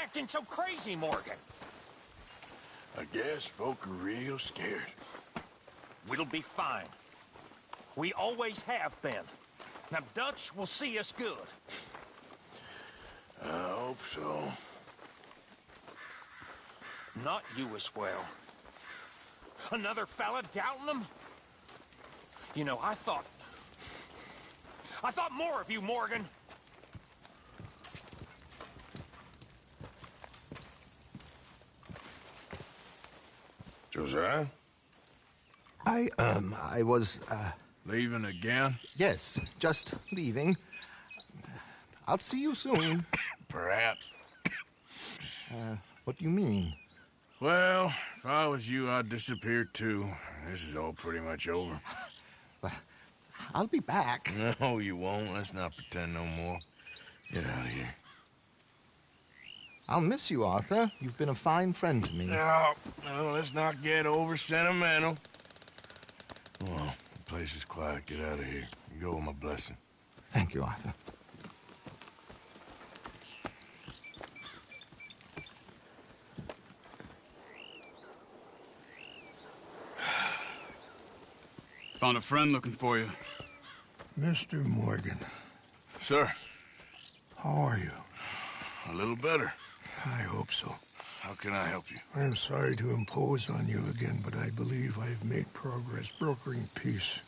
acting so crazy, Morgan? I guess folk are real scared. We'll be fine. We always have been. Now, Dutch will see us good. I hope so. Not you as well. Another fella doubting them? You know, I thought more of you, Morgan. Josiah? I was, Leaving again? yes, just leaving. I'll see you soon. Perhaps. What do you mean? Well, if I was you, I'd disappear too. This is all pretty much over. Well, I'll be back. No, you won't. Let's not pretend no more. Get out of here. I'll miss you, Arthur. You've been a fine friend to me. No, let's not get over sentimental. Well, the place is quiet. Get out of here. You go with my blessing. Thank you, Arthur. Found a friend looking for you. Mr. Morgan, Sir, how are you? a little better. I hope so. How can I help you? I'm sorry to impose on you again, but I believe I've made progress brokering peace.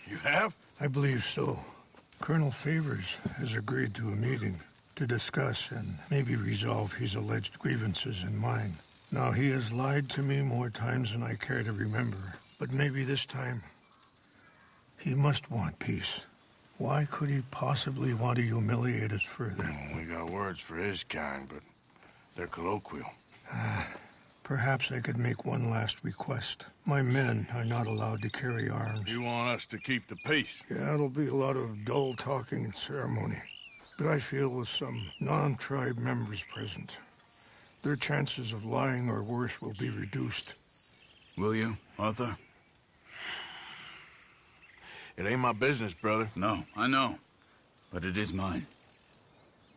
You have? I believe so. Colonel Favors has agreed to a meeting to discuss and maybe resolve his alleged grievances and mine. Now, he has lied to me more times than I care to remember, but maybe this time he must want peace. Why could he possibly want to humiliate us further? We got words for his kind, but they're colloquial. Perhaps I could make one last request. My men are not allowed to carry arms. You want us to keep the peace? Yeah, it'll be a lot of dull talking and ceremony. But I feel with some non-tribe members present, their chances of lying or worse will be reduced. Will you, Arthur? It ain't my business, brother. No, I know. But it is mine.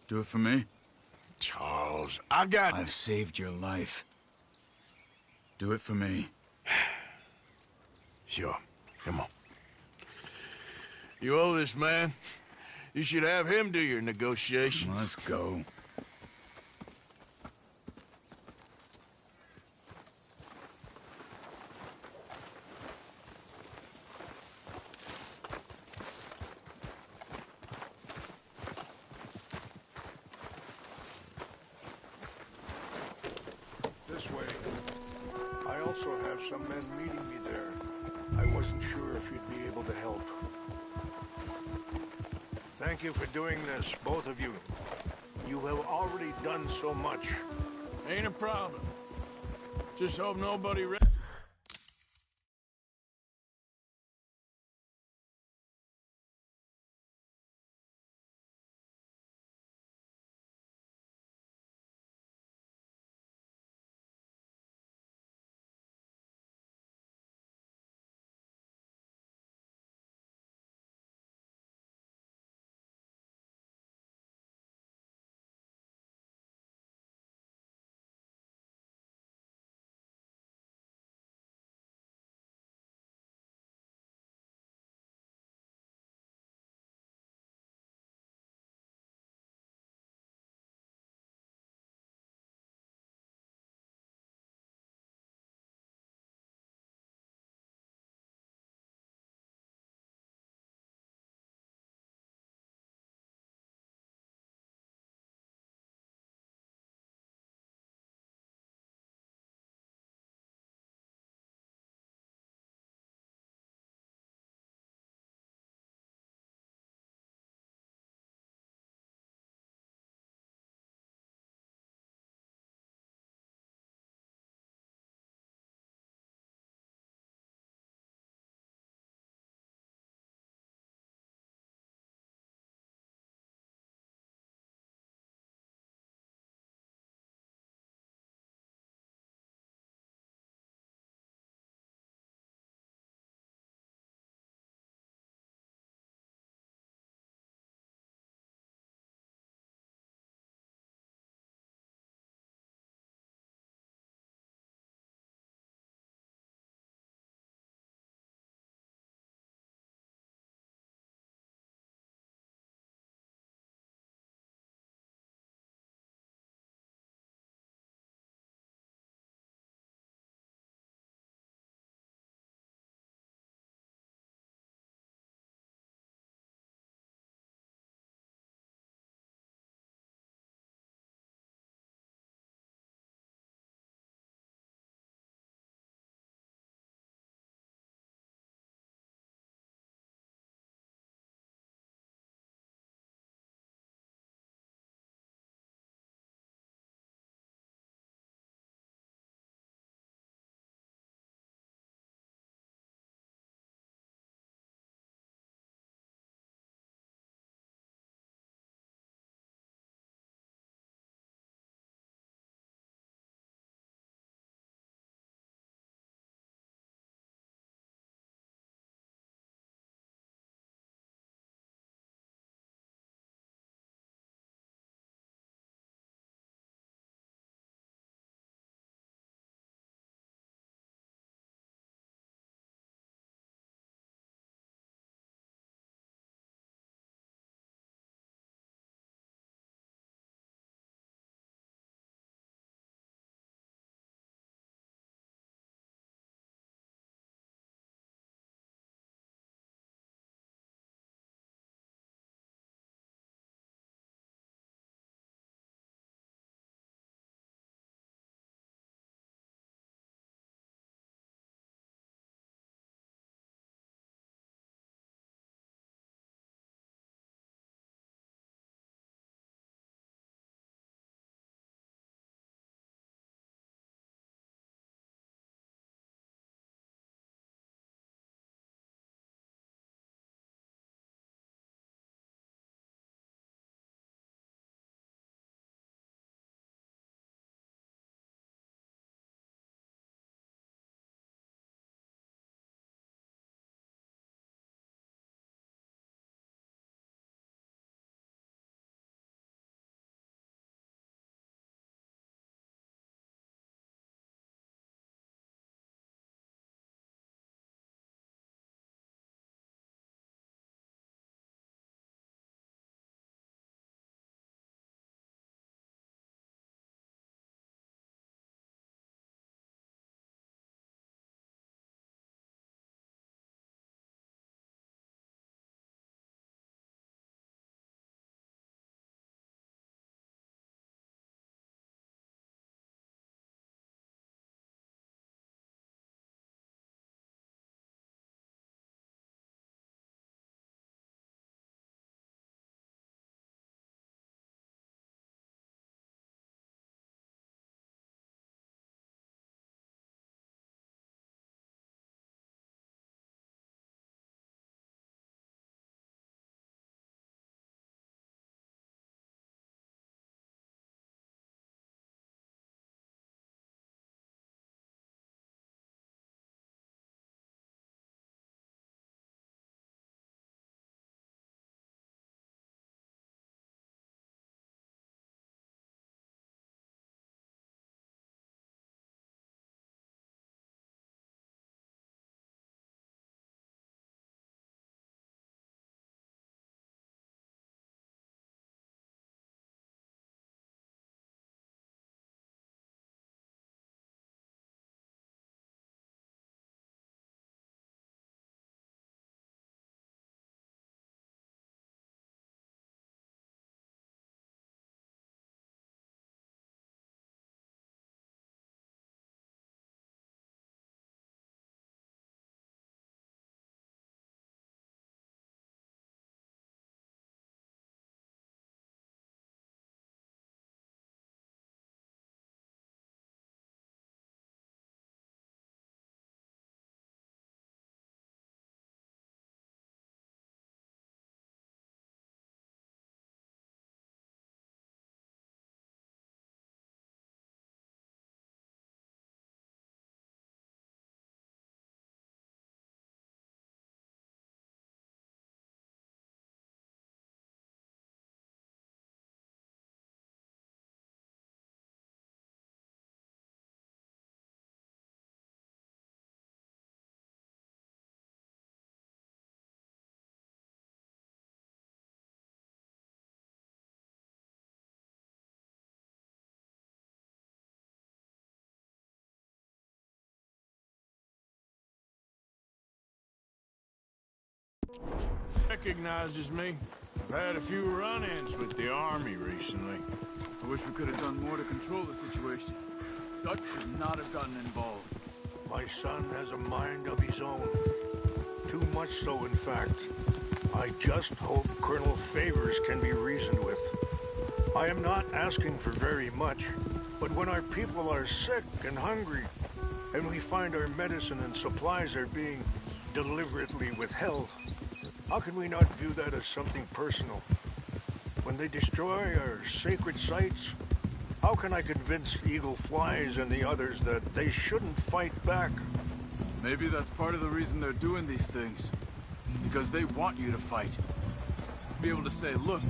Do it for me? Charles, I've saved your life. Do it for me. Sure. Come on. You owe this man. You should have him do your negotiation. Let's go. This way. I also have some men meeting me there. I wasn't sure if you'd be able to help. Thank you for doing this, both of you. You have already done so much. Ain't a problem. Just hope nobody... Recognizes me. I've had a few run-ins with the army recently. I wish we could have done more to control the situation. Dutch should not have gotten involved. My son has a mind of his own. Too much so, in fact. I just hope Colonel Favors can be reasoned with. I am not asking for very much, but when our people are sick and hungry, and we find our medicine and supplies are being deliberately withheld, how can we not view that as something personal? When they destroy our sacred sites, how can I convince Eagle Flies and the others that they shouldn't fight back? Maybe that's part of the reason they're doing these things. Because they want you to fight. Be able to say, look,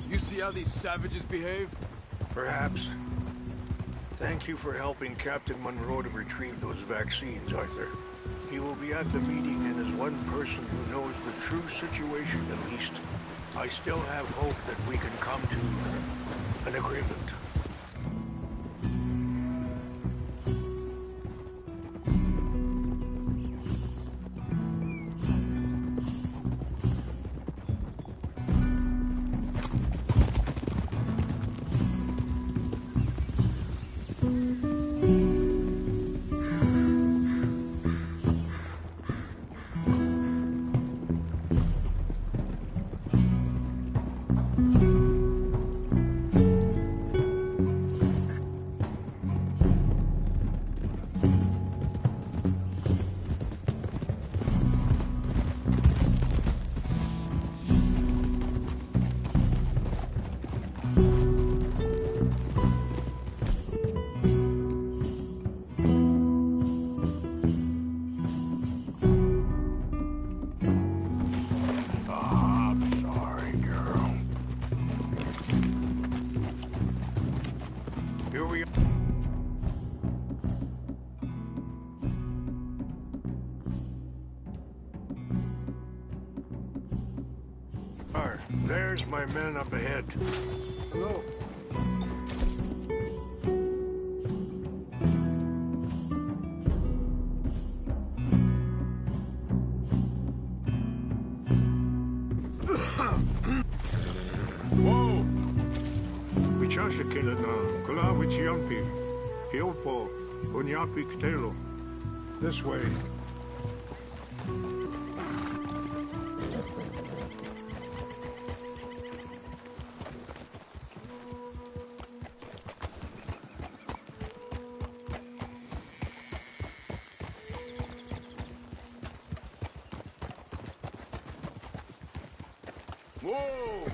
you see how these savages behave? Perhaps. Thank you for helping Captain Monroe to retrieve those vaccines, Arthur. He will be at the meeting and is one person who knows the true situation at least. I still have hope that we can come to an agreement. There's my men up ahead. Hello. Whoa! Wichasha Kilana, Kula Wichiampi, Hiopo, Unyapi Ktelo. This way. Whoa!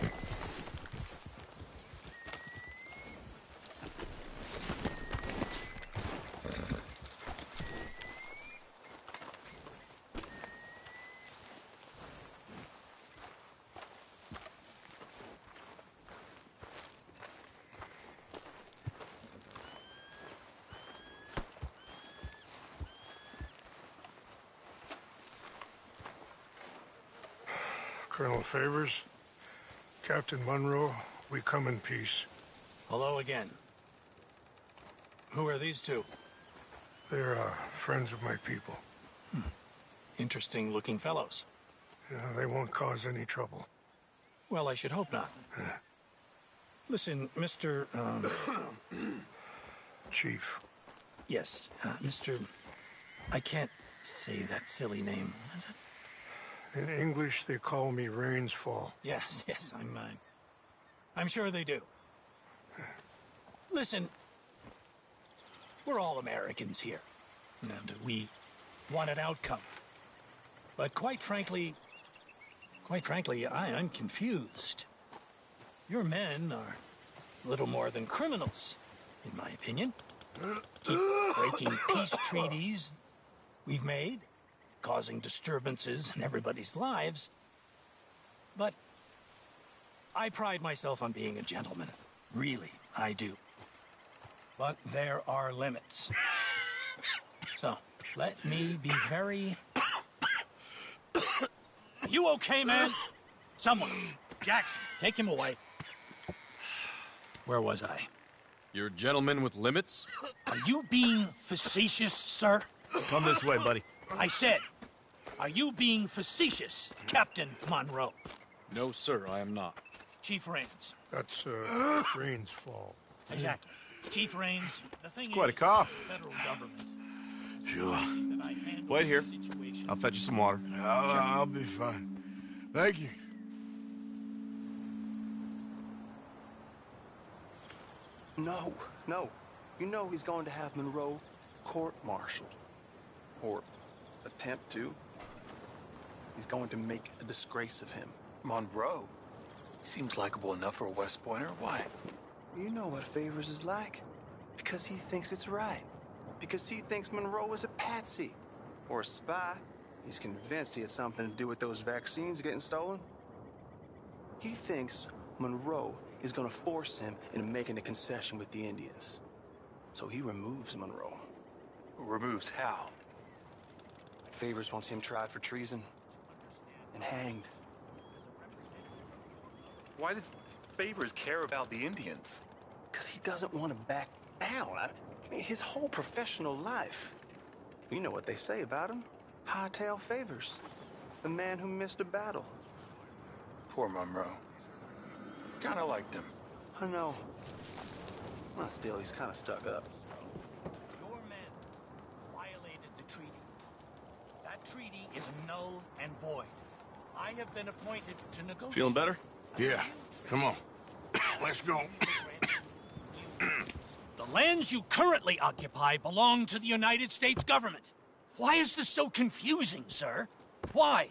Colonel Favors, Captain Monroe, we come in peace. Hello again. Who are these two? They're friends of my people. Interesting looking fellows. Yeah, they won't cause any trouble. Well, I should hope not. Listen, Mr. Chief. Yes, Mr. I can't say that silly name. Is it? In English, they call me Rainsfall. Yes, I'm sure they do. Listen, we're all Americans here, and we want an outcome. But quite frankly, I'm confused. Your men are little more than criminals, in my opinion. Keep breaking peace treaties we've made, causing disturbances in everybody's lives. But I pride myself on being a gentleman. Really, I do. But there are limits. So, let me be very... You okay, man? Someone. Jackson, take him away. Where was I? You're a gentleman with limits? Are you being facetious, sir? Come this way, buddy. I said, Are you being facetious, Captain Monroe? No, sir, I am not. Chief Raines. That's, Rain's fault. Exactly. Chief Raines, the thing Quite a is, cough. the federal government. Sure. that I handle Wait here. this situation. I'll fetch you some water. I'll be fine. Thank you. No, no. You know he's going to have Monroe court-martialed. Or attempt to. He's going to make a disgrace of him. Monroe? Seems likable enough for a West Pointer. Why? You know what Favors is like. Because he thinks it's right. Because he thinks Monroe is a patsy. Or a spy. He's convinced he had something to do with those vaccines getting stolen. He thinks Monroe is going to force him into making a concession with the Indians. So he removes Monroe. Removes how? Favors wants him tried for treason and hanged. Why does Favors care about the Indians? Because he doesn't want to back down. I mean, his whole professional life. You know what they say about him. Hightail Favors. The man who missed a battle. Poor Monroe. Kinda liked him. I know. Well, still, he's kind of stuck up. Your men violated the treaty. That treaty is null and void. I have been appointed to negotiate. Feeling better? Yeah, come on. Let's go. The lands you currently occupy belong to the United States government. Why is this so confusing, sir? Why?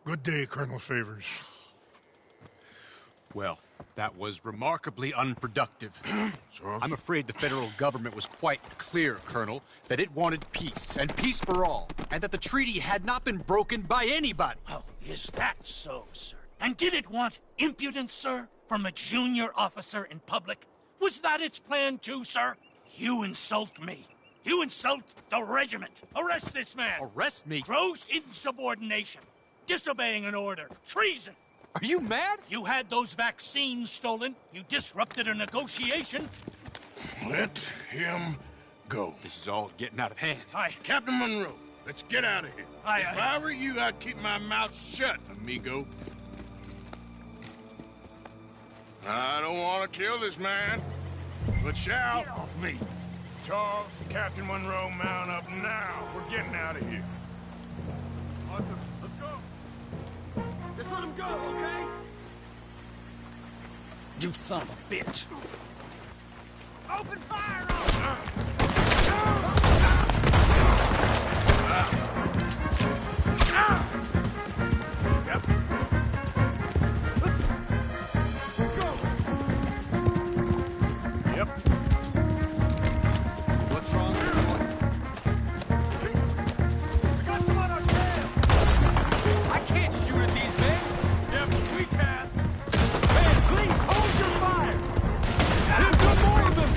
Good day, Colonel Favors. Well, that was remarkably unproductive. So, I'm afraid the federal government was quite clear, Colonel, that it wanted peace, and peace for all, and that the treaty had not been broken by anybody. Oh, is that so, sir? And did it want impudence, sir, from a junior officer in public? Was that its plan too, sir? You insult me. You insult the regiment. Arrest this man. Arrest me? Gross insubordination. Disobeying an order. Treason. Are you mad? You had those vaccines stolen. You disrupted a negotiation. let him go. This is all getting out of hand. Captain Monroe, let's get out of here. If I were you, I'd keep my mouth shut, amigo. I don't want to kill this man, but shall. Get off me. Charles, Captain Monroe, mount up now. We're getting out of here. Arthur, let's go. Just let him go, okay? You son of a bitch. Open fire on Yep. Yep. What's wrong, everyone? We got some on our tail! I can't shoot at these men! Yep, we can. Man, please, hold your fire! There's no more of them!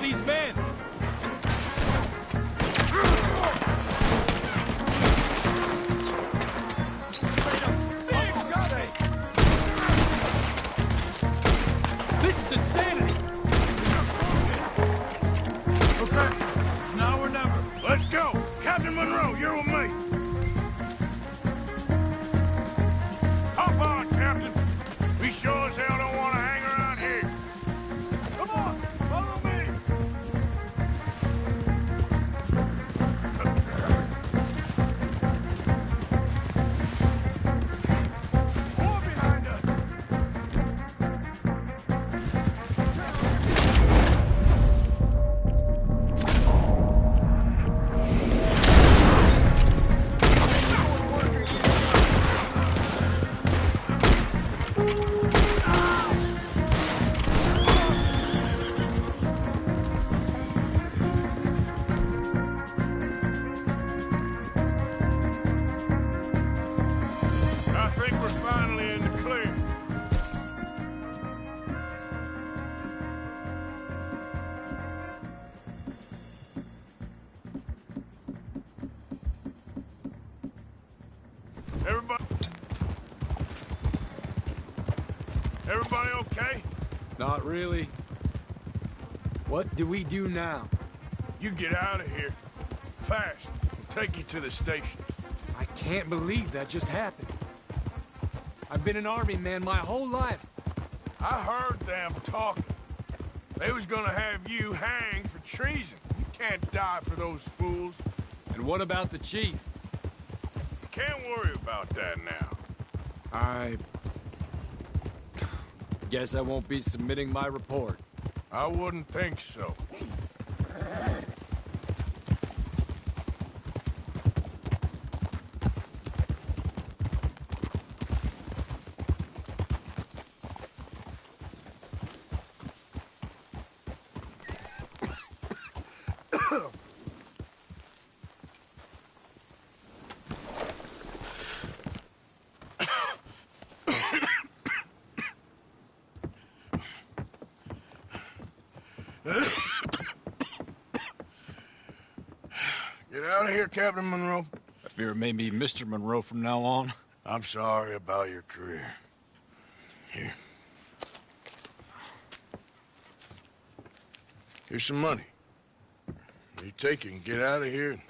these men! This is insanity! Okay, it's now or never. Let's go. Captain Monroe, you're with me. Hop on, Captain. We sure as hell don't want to hang around here. Come on, follow me. More behind us. I think we're finally in the clear. Everybody okay? Not really. What do we do now? You get out of here. Fast. We'll take you to the station. I can't believe that just happened. I've been an army man my whole life. I heard them talking. They was gonna have you hanged for treason. You can't die for those fools. And what about the chief? You can't worry about that now. I guess I won't be submitting my report. I wouldn't think so. Get out of here, Captain Monroe. I fear it may be Mr. Monroe from now on. I'm sorry about your career. Here. Here's some money. You take it and get out of here and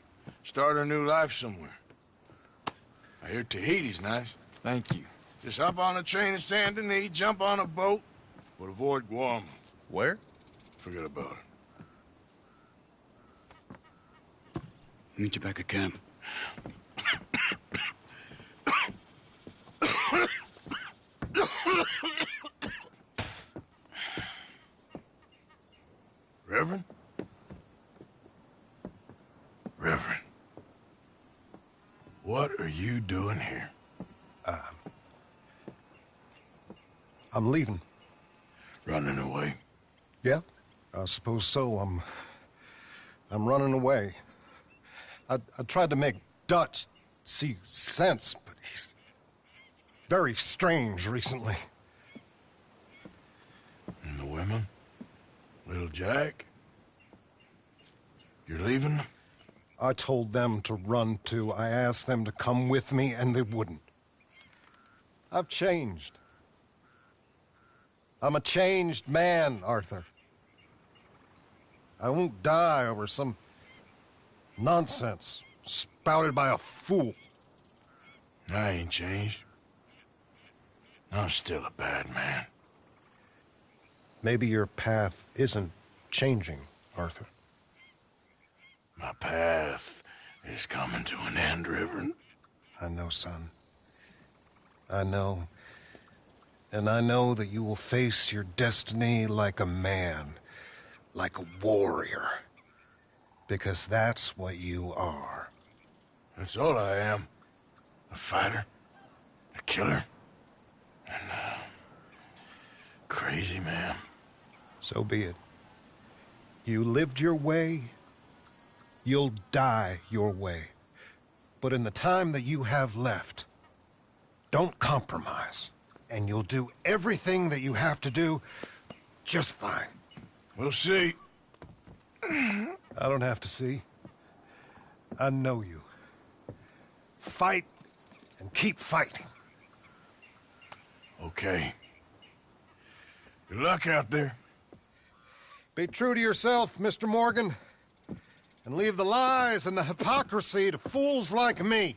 start a new life somewhere. I hear Tahiti's nice. Thank you. Just hop on a train to Saint Denis, jump on a boat, but avoid Guam. Where? Forget about it. Meet you back at camp. Reverend? Reverend. What are you doing here? I'm leaving. Running away? Yeah, I suppose so. I'm running away. I tried to make Dutch see sense, but he's very strange recently. And the women? Little Jack? You're leaving them? I told them to run too. I asked them to come with me, and they wouldn't. I've changed. I'm a changed man, Arthur. I won't die over some nonsense spouted by a fool. I ain't changed. I'm still a bad man. Maybe your path isn't changing, Arthur. My path is coming to an end, Reverend. I know, son. I know. And I know that you will face your destiny like a man, like a warrior. Because that's what you are. That's all I am. A fighter, a killer, and a crazy man. So be it. You lived your way, you'll die your way. But in the time that you have left, don't compromise. And you'll do everything that you have to do just fine. We'll see. I don't have to see. I know you. Fight and keep fighting. Okay. Good luck out there. Be true to yourself, Mr. Morgan, and leave the lies and the hypocrisy to fools like me.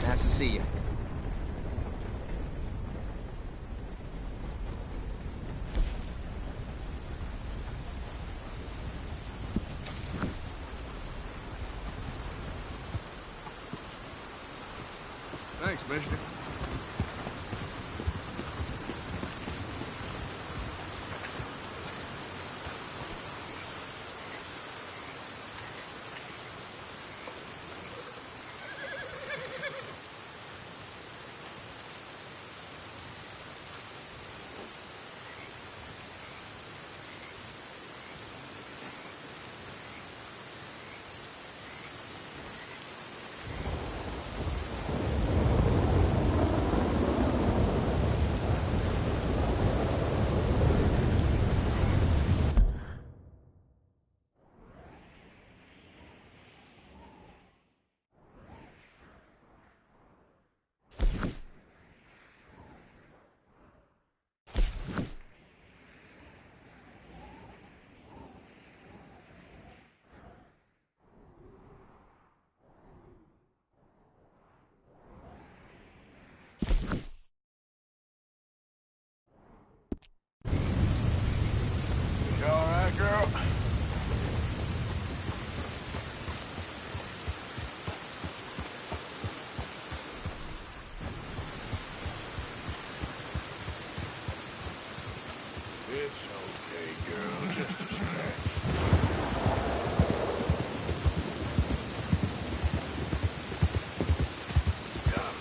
Nice to see you. Thanks, mister. You all right, girl? It's okay, girl. Just a scratch. Got it.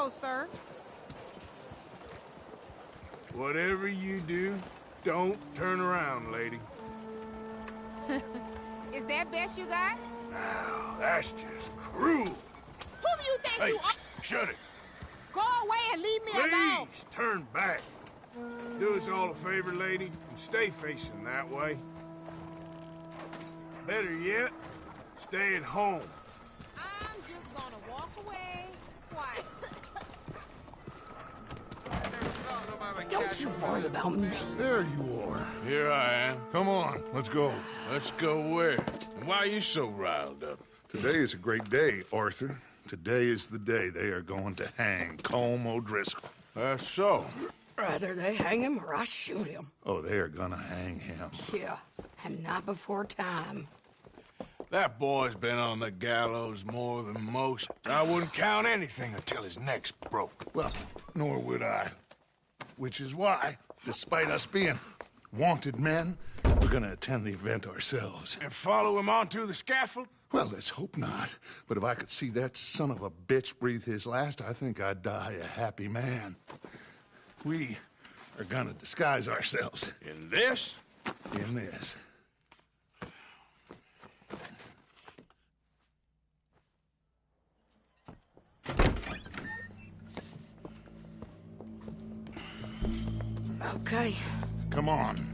goes, sir. Whatever you do, don't turn around, lady. Is that best you got? Now, that's just cruel. Who do you think Hey, you are? shut it. Go away and leave me alone. Please, turn back. Do us all a favor, lady, and stay facing that way. Better yet, stay at home. I'm just gonna walk away quiet. Don't you worry about me. There you are. Here I am. Come on, let's go. Let's go where? And why are you so riled up? Today is a great day, Arthur. Today is the day they are going to hang Colm O'Driscoll. That's so. Rather they hang him or I shoot him. Oh, they are gonna hang him. Yeah, and not before time. That boy's been on the gallows more than most. I wouldn't count anything until his neck's broke. Well, nor would I. Which is why, despite us being wanted men, we're gonna attend the event ourselves. And follow him onto the scaffold? Well, let's hope not. But if I could see that son of a bitch breathe his last, I think I'd die a happy man. We are gonna disguise ourselves. In this? In this. Okay. Come on.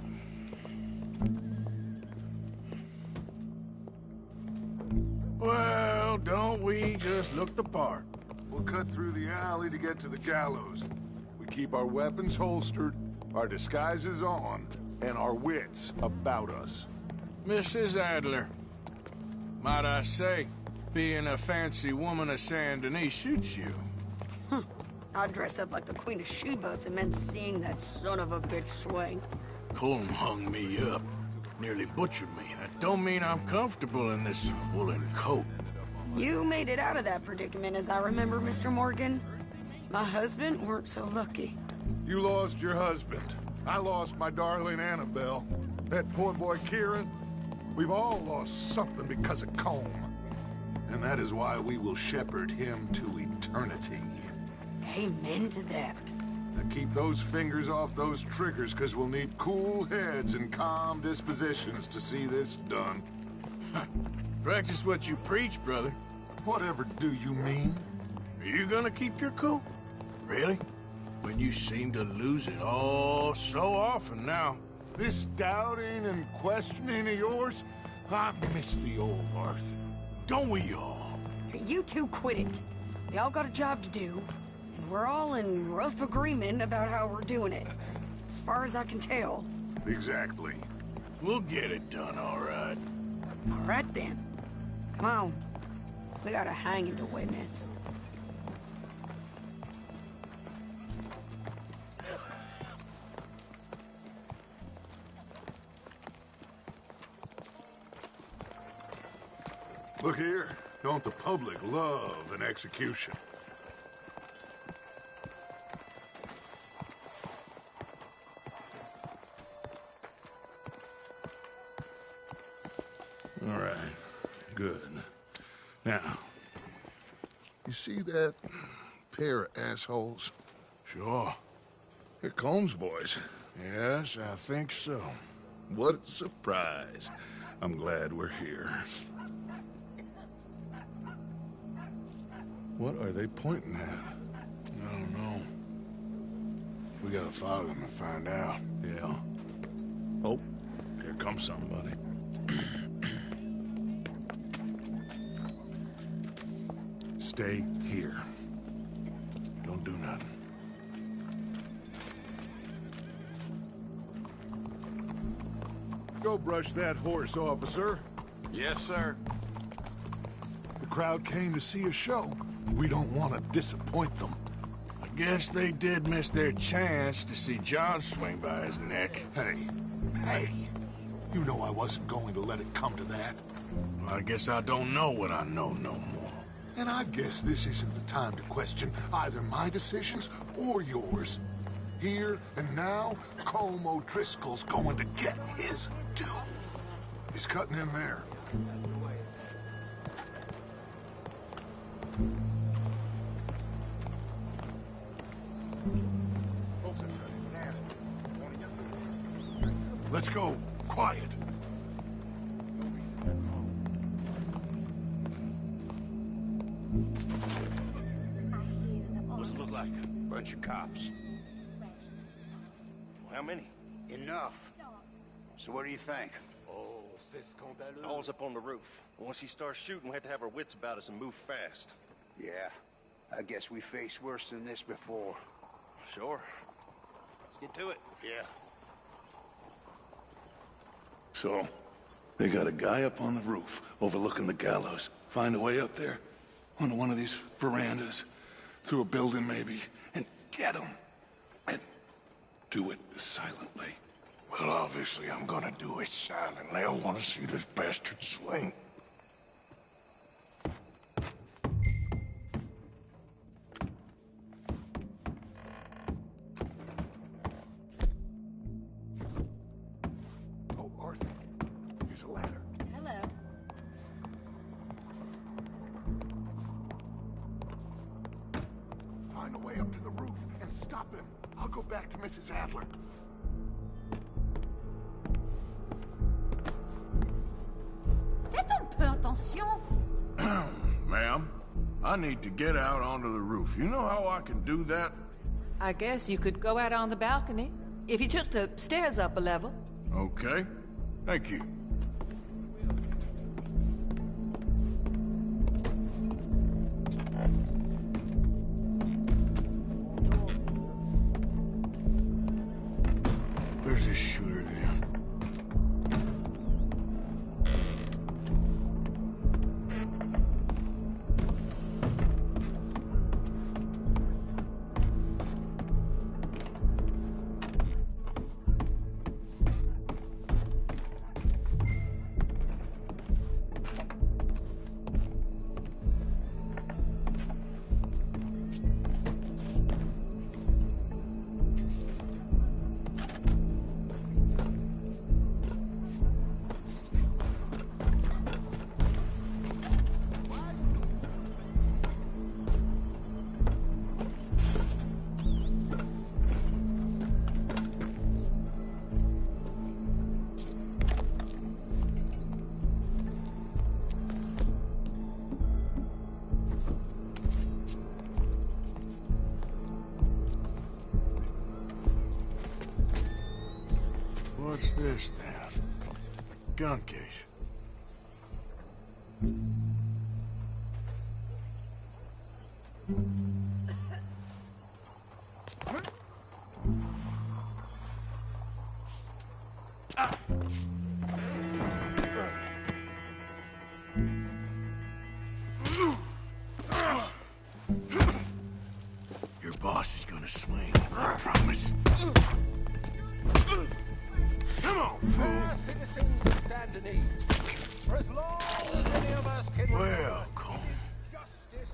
Well, don't we just look the part? We'll cut through the alley to get to the gallows. We keep our weapons holstered, our disguises on, and our wits about us. Mrs. Adler, might I say, being a fancy woman of Saint Denis suits you. I'd dress up like the Queen of Sheba if it meant seeing that son of a bitch swing. Colm hung me up, nearly butchered me. That don't mean I'm comfortable in this woolen coat. You made it out of that predicament, as I remember, Mr. Morgan. My husband weren't so lucky. You lost your husband. I lost my darling Annabelle. That poor boy Kieran. We've all lost something because of Colm. And that is why we will shepherd him to eternity. Amen to that. Now keep those fingers off those triggers, because we'll need cool heads and calm dispositions to see this done. Practice what you preach, brother. Whatever do you mean? Are you gonna keep your cool? Really? When you seem to lose it all so often now. This doubting and questioning of yours, I miss the old Arthur. Don't we all? You two quit it. We all got a job to do, and we're all in rough agreement about how we're doing it. As far as I can tell. Exactly. We'll get it done, all right. All right, then. Come on. We got a hanging to witness. Look here. Don't the public love an execution? All right. Good. Now, you see that pair of assholes? Sure. They're Colm's boys. Yes, I think so. What a surprise. I'm glad we're here. What are they pointing at? I don't know. We gotta follow them and find out. Yeah. Oh, here comes somebody. Stay here. Don't do nothing. Go brush that horse, officer. Yes, sir. The crowd came to see a show. We don't want to disappoint them. I guess they did miss their chance to see John swing by his neck. Hey, you know I wasn't going to let it come to that. Well, I guess I don't know what I know no more. And I guess this isn't the time to question either my decisions or yours. Here and now, Colm O'Driscoll's going to get his due. He's cutting in there. Let's go. Quiet. What's it look like? Bunch of cops. Well, how many? Enough. So what do you think? Oh, c'est scandaleux. All's up on the roof. Once he starts shooting, we have to have our wits about us and move fast. Yeah. I guess we faced worse than this before. Sure. Let's get to it. Yeah. So, they got a guy up on the roof, overlooking the gallows. Find a way up there, onto one of these verandas, through a building maybe, and get him. And do it silently. Well, obviously, I'm gonna do it silently. I want to see this bastard swing. Oh, Arthur, here's a ladder. Hello. Find a way up to the roof and stop him. I'll go back to Mrs. Adler. Faites un peu attention. Ma'am, I need to get out onto the roof. You know how I can do that? I guess you could go out on the balcony if you took the stairs up a level. Okay. Thank you. Where's this shooter then? What's this, then? Gun case. Your boss is gonna swing, I promise. Come on, fool! Citizens of Saint Denis, for as long as any of us can Welcome. justice.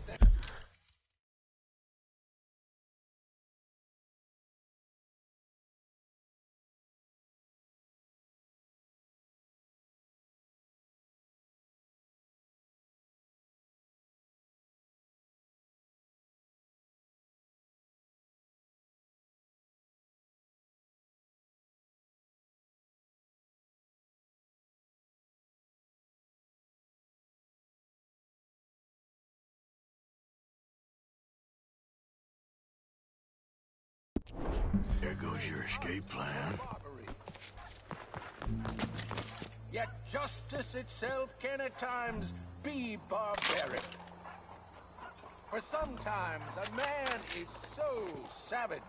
There goes your escape plan. Yet justice itself can at times be barbaric. For sometimes a man is so savage,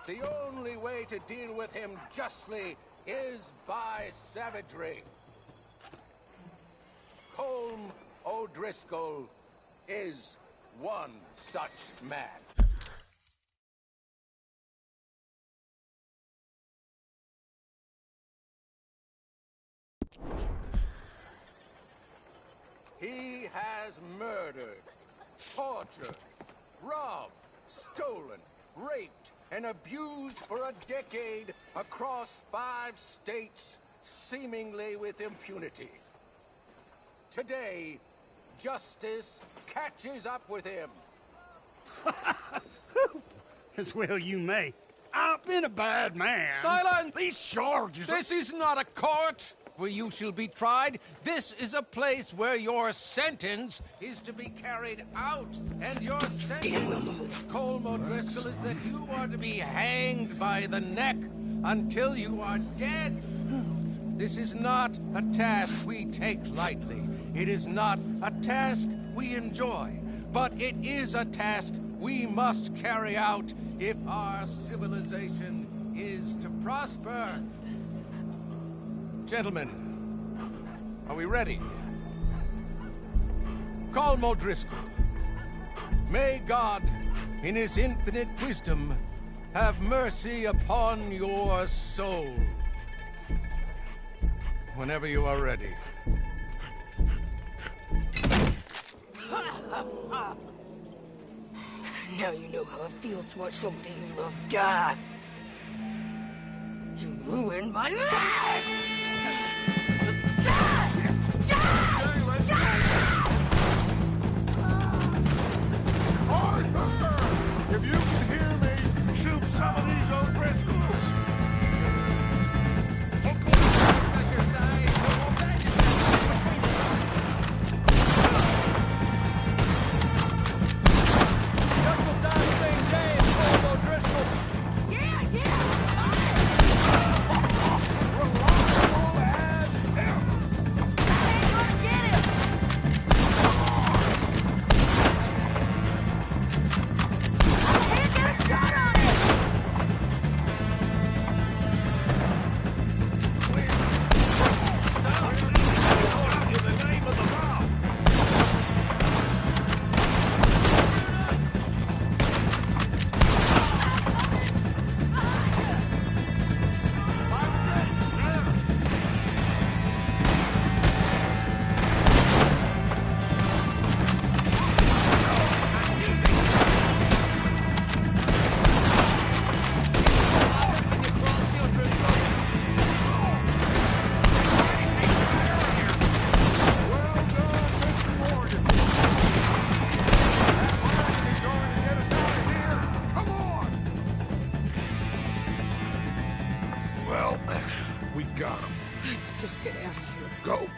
the only way to deal with him justly is by savagery. Colm O'Driscoll is one such man. He has murdered, tortured, robbed, stolen, raped, and abused for a decade across 5 states, seemingly with impunity. Today, justice catches up with him. As well you may. I've been a bad man. Silence! These charges... This is not a court where you shall be tried. This is a place where your sentence is to be carried out. And your sentence, Colm O'Driscoll, is that you are to be hanged by the neck until you are dead. This is not a task we take lightly. It is not a task we enjoy. But it is a task we must carry out if our civilization is to prosper. Gentlemen, are we ready? Colm O'Driscoll, may God, in his infinite wisdom, have mercy upon your soul. Whenever you are ready. Now you know how it feels to watch somebody you love die. You ruined my life! Arthur! If you can hear me, shoot some of these O'Driscolls! Just get out of here. Go.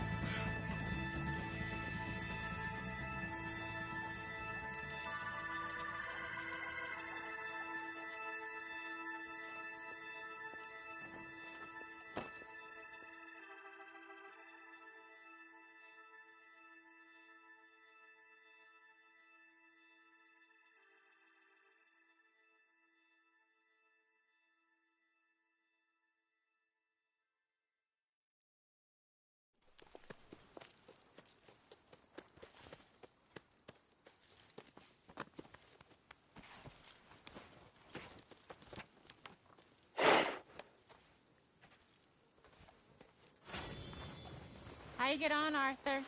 How you get on, Arthur?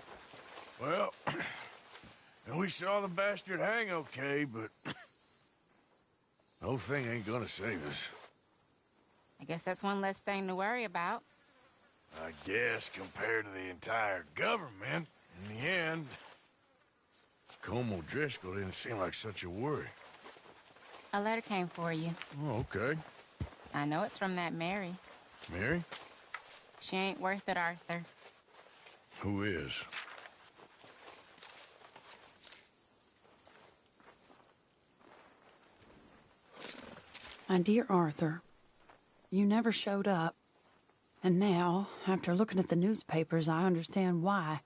Well, and we saw the bastard hang okay, but the whole thing ain't gonna save us. I guess that's one less thing to worry about. I guess compared to the entire government, in the end, Colm O'Driscoll didn't seem like such a worry. A letter came for you. Oh, okay. I know it's from that Mary. Mary? She ain't worth it, Arthur. Who is? My dear Arthur, you never showed up. And now, after looking at the newspapers, I understand why.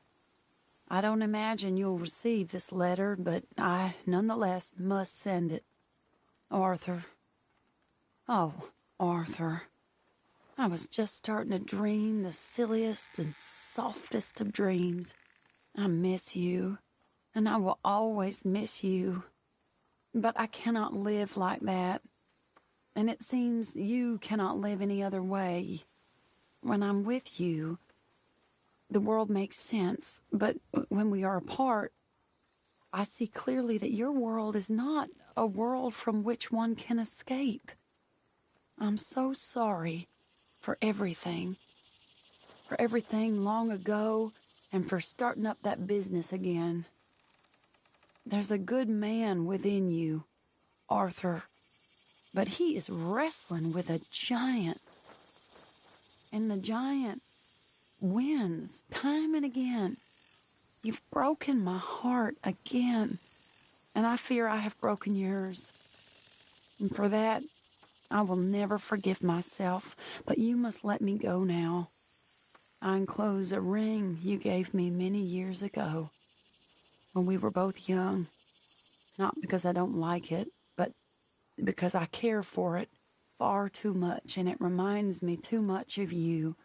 I don't imagine you'll receive this letter, but I, nonetheless, must send it. Arthur. Oh, Arthur. I was just starting to dream the silliest and softest of dreams. I miss you, and I will always miss you. But I cannot live like that. And it seems you cannot live any other way. When I'm with you, the world makes sense. But when we are apart, I see clearly that your world is not a world from which one can escape. I'm so sorry for everything. For everything long ago, and for starting up that business again. There's a good man within you, Arthur. But he is wrestling with a giant. And the giant wins time and again. You've broken my heart again. And I fear I have broken yours. And for that, I will never forgive myself. But you must let me go now. I enclose a ring you gave me many years ago, when we were both young. Not because I don't like it, but because I care for it far too much, and it reminds me too much of you.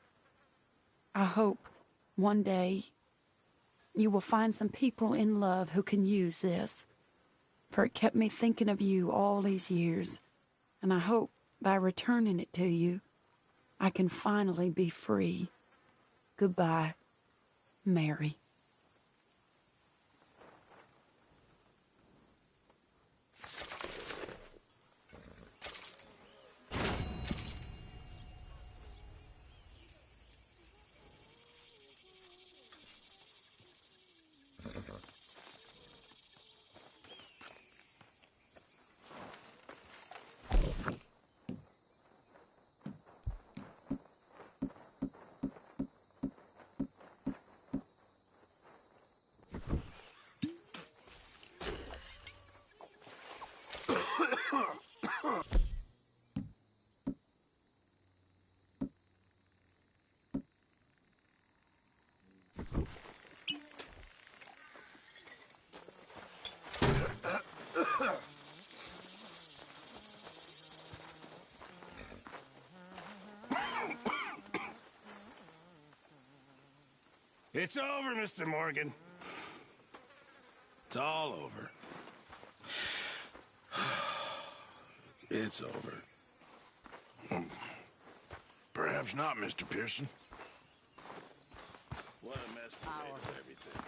I hope one day you will find some people in love who can use this, for it kept me thinking of you all these years, and I hope by returning it to you, I can finally be free. Goodbye, Mary. It's over, Mr. Morgan. It's all over. It's over. Perhaps not, Mr. Pearson. What a mess we made of everything.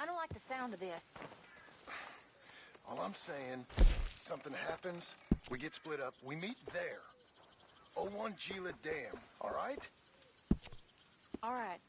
I don't like the sound of this. All I'm saying, something happens, we get split up, we meet there. 01 Gila Dam, all right? All right.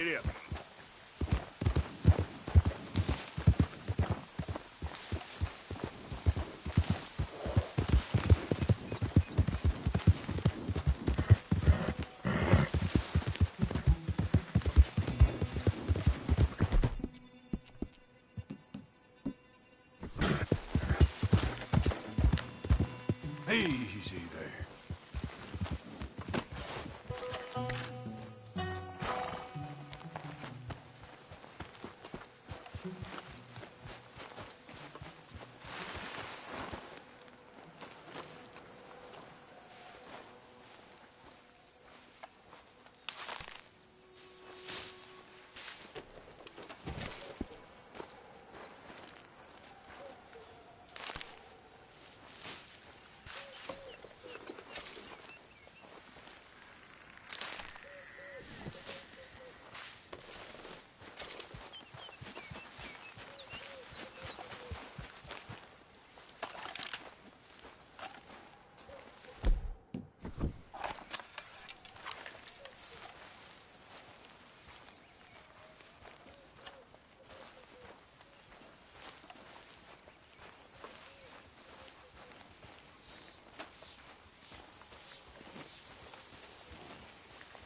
Giddy up. Easy there.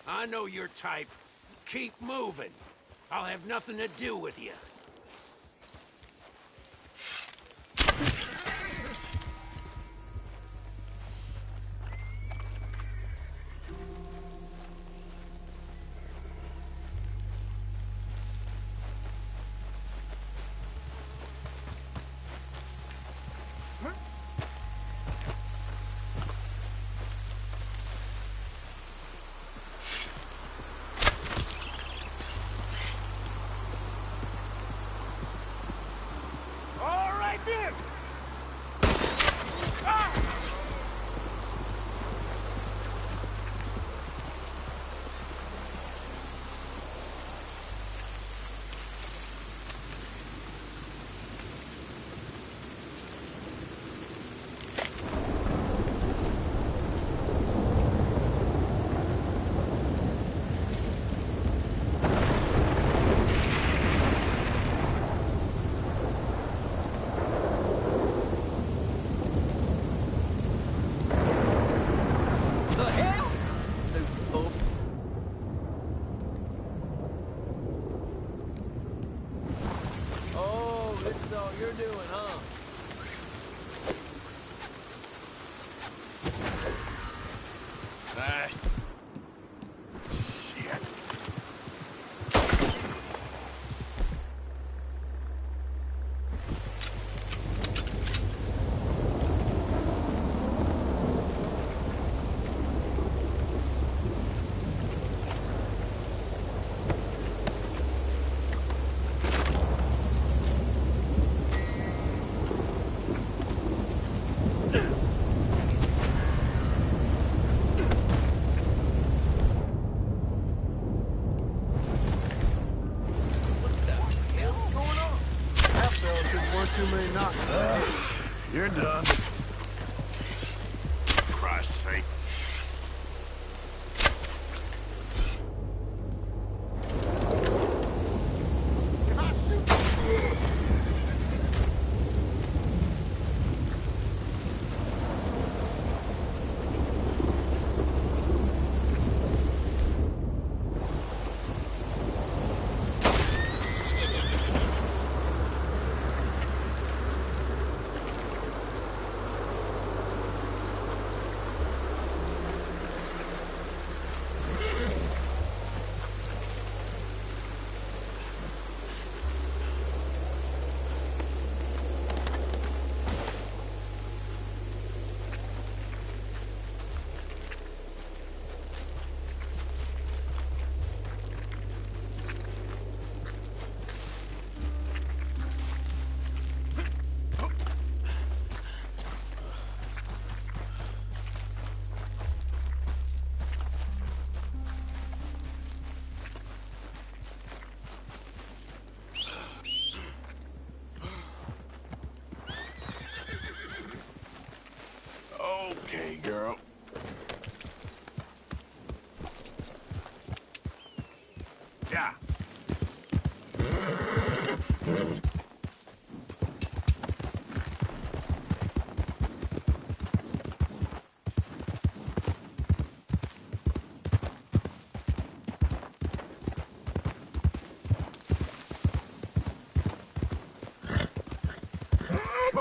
I know your type. Keep moving. I'll have nothing to do with you. Too many knocks. You're done. Christ's sake. Can I shoot?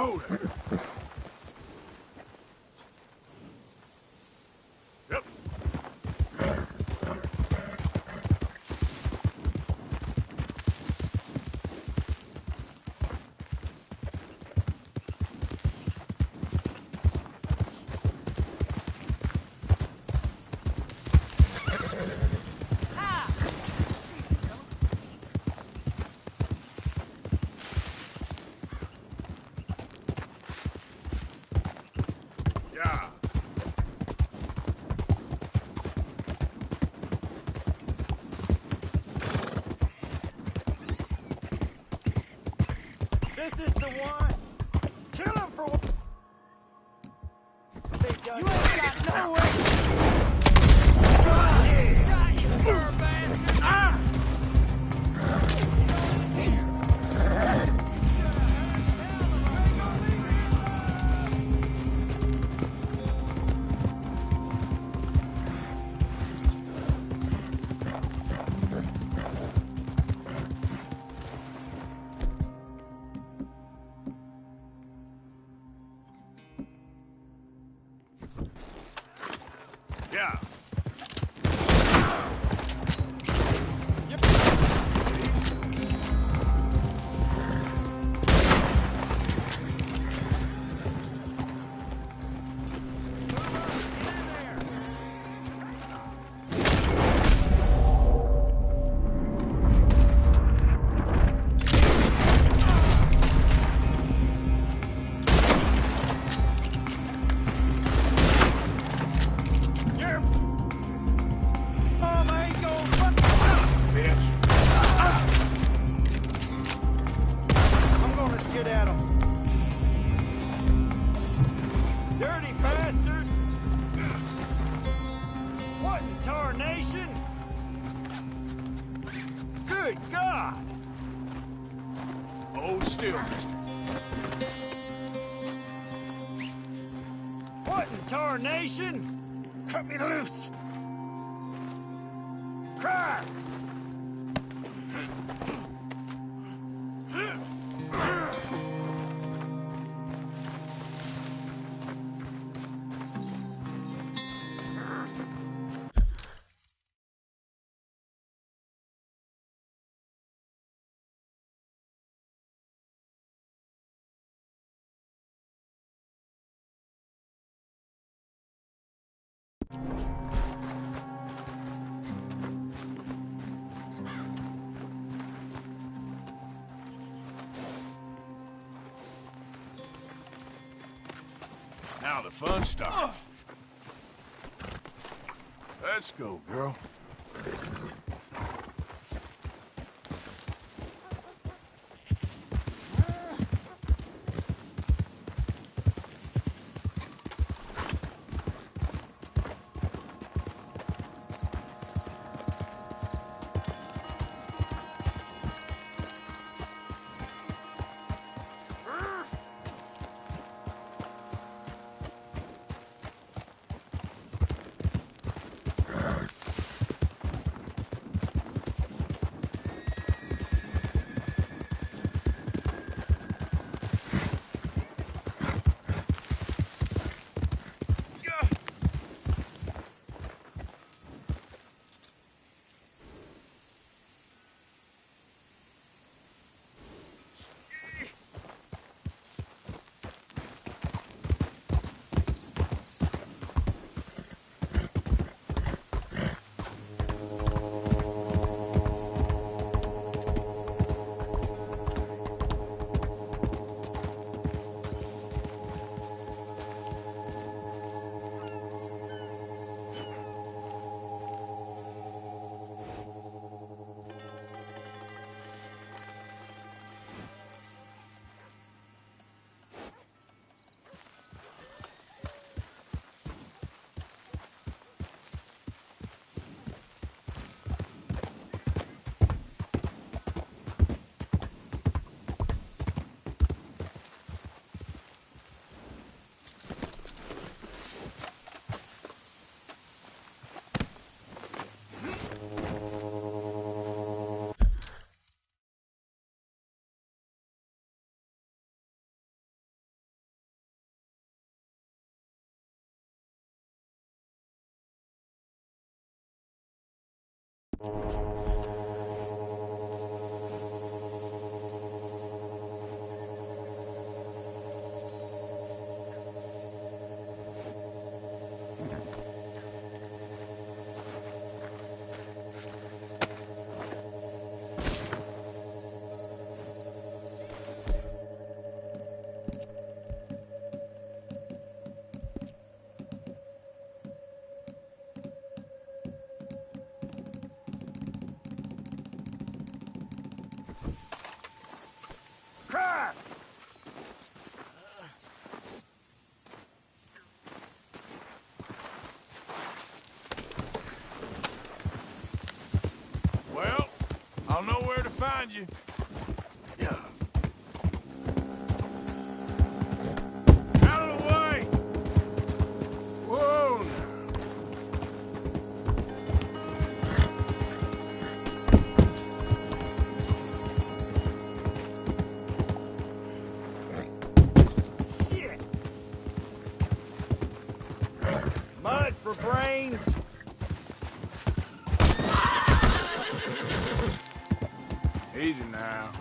Hold it. Yep. Yeah. This is the one. Kill him for what? You ain't got no way. Shot you, poor bastard. Ah! Yeah. Get at him. Dirty bastard. What in tarnation? Good God. Hold still, mister. What in tarnation? Cut me loose. Christ. Now the fun starts. Let's go, girl. Christ! Well, I'll know where to find you. Yeah. Out of the way! Whoa! Mud for brains! Easy now.